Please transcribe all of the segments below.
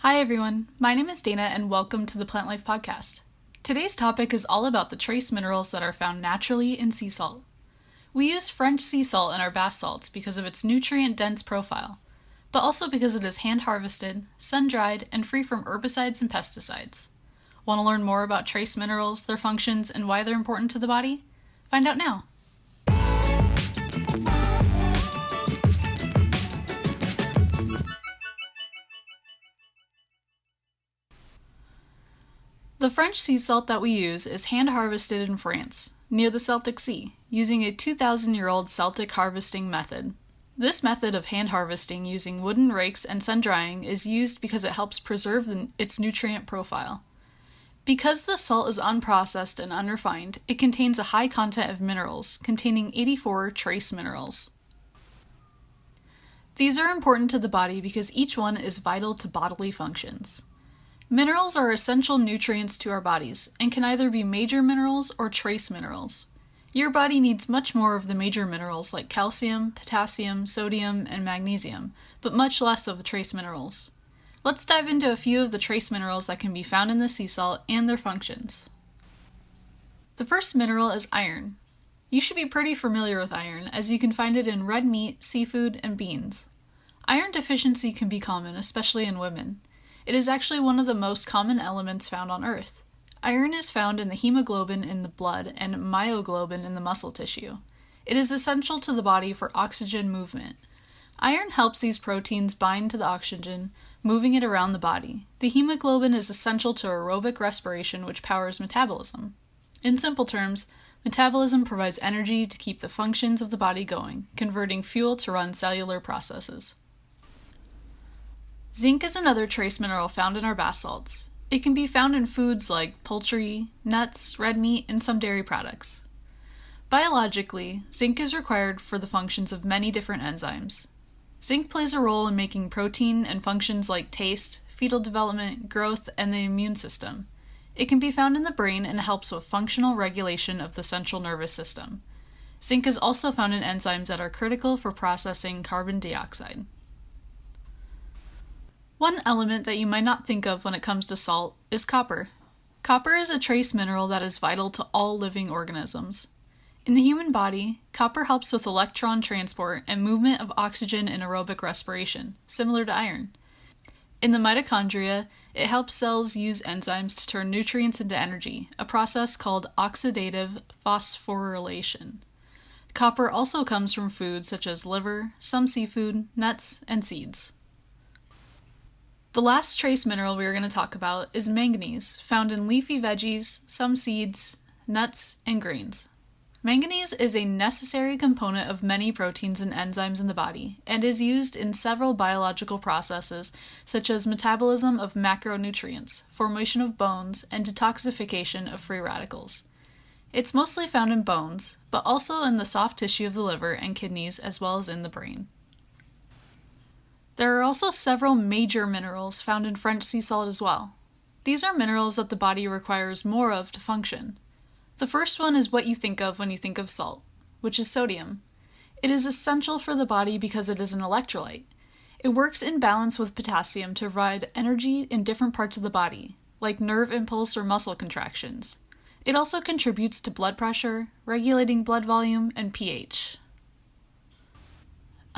Hi everyone, my name is Dana and welcome to the Plantlife podcast. Today's topic is all about the trace minerals that are found naturally in sea salt. We use French sea salt in our bath salts because of its nutrient-dense profile, but also because it is hand-harvested, sun-dried, and free from herbicides and pesticides. Want to learn more about trace minerals, their functions, and why they're important to the body? Find out now. The French sea salt that we use is hand-harvested in France, near the Celtic Sea, using a 2,000-year-old Celtic harvesting method. This method of hand-harvesting using wooden rakes and sun-drying is used because it helps preserve its nutrient profile. Because the salt is unprocessed and unrefined, it contains a high content of minerals, containing 84 trace minerals. These are important to the body because each one is vital to bodily functions. Minerals are essential nutrients to our bodies and can either be major minerals or trace minerals. Your body needs much more of the major minerals like calcium, potassium, sodium, and magnesium, but much less of the trace minerals. Let's dive into a few of the trace minerals that can be found in the sea salt and their functions. The first mineral is iron. You should be pretty familiar with iron, as you can find it in red meat, seafood, and beans. Iron deficiency can be common, especially in women. It is actually one of the most common elements found on Earth. Iron is found in the hemoglobin in the blood and myoglobin in the muscle tissue. It is essential to the body for oxygen movement. Iron helps these proteins bind to the oxygen, moving it around the body. The hemoglobin is essential to aerobic respiration, which powers metabolism. In simple terms, metabolism provides energy to keep the functions of the body going, converting fuel to run cellular processes. Zinc is another trace mineral found in our bath salts. It can be found in foods like poultry, nuts, red meat, and some dairy products. Biologically, zinc is required for the functions of many different enzymes. Zinc plays a role in making protein and functions like taste, fetal development, growth, and the immune system. It can be found in the brain and helps with functional regulation of the central nervous system. Zinc is also found in enzymes that are critical for processing carbon dioxide. One element that you might not think of when it comes to salt is copper. Copper is a trace mineral that is vital to all living organisms. In the human body, copper helps with electron transport and movement of oxygen in aerobic respiration, similar to iron. In the mitochondria, it helps cells use enzymes to turn nutrients into energy, a process called oxidative phosphorylation. Copper also comes from foods such as liver, some seafood, nuts, and seeds. The last trace mineral we are going to talk about is manganese, found in leafy veggies, some seeds, nuts, and grains. Manganese is a necessary component of many proteins and enzymes in the body, and is used in several biological processes such as metabolism of macronutrients, formation of bones, and detoxification of free radicals. It's mostly found in bones, but also in the soft tissue of the liver and kidneys as well as in the brain. There are also several major minerals found in French sea salt as well. These are minerals that the body requires more of to function. The first one is what you think of when you think of salt, which is sodium. It is essential for the body because it is an electrolyte. It works in balance with potassium to provide energy in different parts of the body, like nerve impulse or muscle contractions. It also contributes to blood pressure, regulating blood volume, and pH.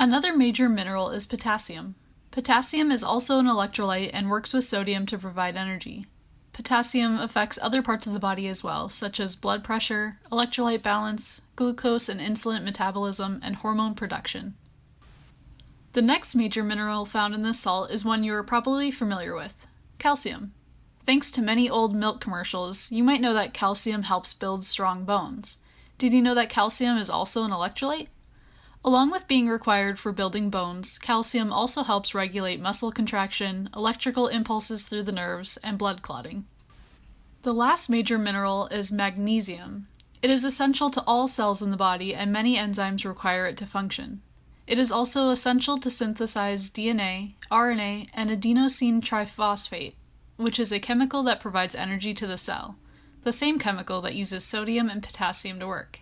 Another major mineral is potassium. Potassium is also an electrolyte and works with sodium to provide energy. Potassium affects other parts of the body as well, such as blood pressure, electrolyte balance, glucose and insulin metabolism, and hormone production. The next major mineral found in this salt is one you are probably familiar with: calcium. Thanks to many old milk commercials, you might know that calcium helps build strong bones. Did you know that calcium is also an electrolyte? Along with being required for building bones, calcium also helps regulate muscle contraction, electrical impulses through the nerves, and blood clotting. The last major mineral is magnesium. It is essential to all cells in the body, and many enzymes require it to function. It is also essential to synthesize DNA, RNA, and adenosine triphosphate, which is a chemical that provides energy to the cell, the same chemical that uses sodium and potassium to work.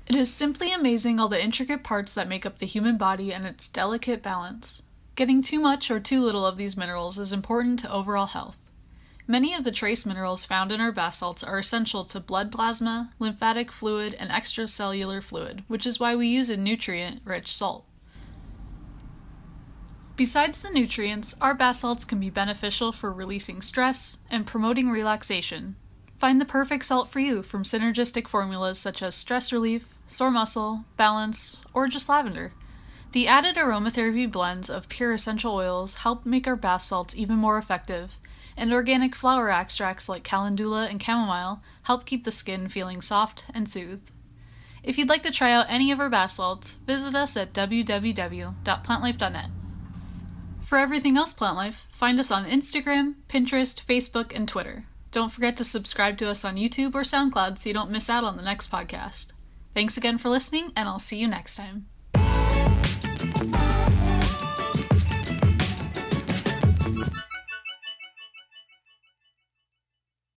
It is simply amazing all the intricate parts that make up the human body and its delicate balance. Getting too much or too little of these minerals is important to overall health. Many of the trace minerals found in our bath salts are essential to blood plasma, lymphatic fluid, and extracellular fluid, which is why we use a nutrient-rich salt. Besides the nutrients, our bath salts can be beneficial for releasing stress and promoting relaxation. Find the perfect salt for you from synergistic formulas such as stress relief, sore muscle, balance, or just lavender. The added aromatherapy blends of pure essential oils help make our bath salts even more effective, and organic flower extracts like calendula and chamomile help keep the skin feeling soft and soothed. If you'd like to try out any of our bath salts, visit us at www.plantlife.net. For everything else Plant Life, find us on Instagram, Pinterest, Facebook, and Twitter. Don't forget to subscribe to us on YouTube or SoundCloud so you don't miss out on the next podcast. Thanks again for listening, and I'll see you next time.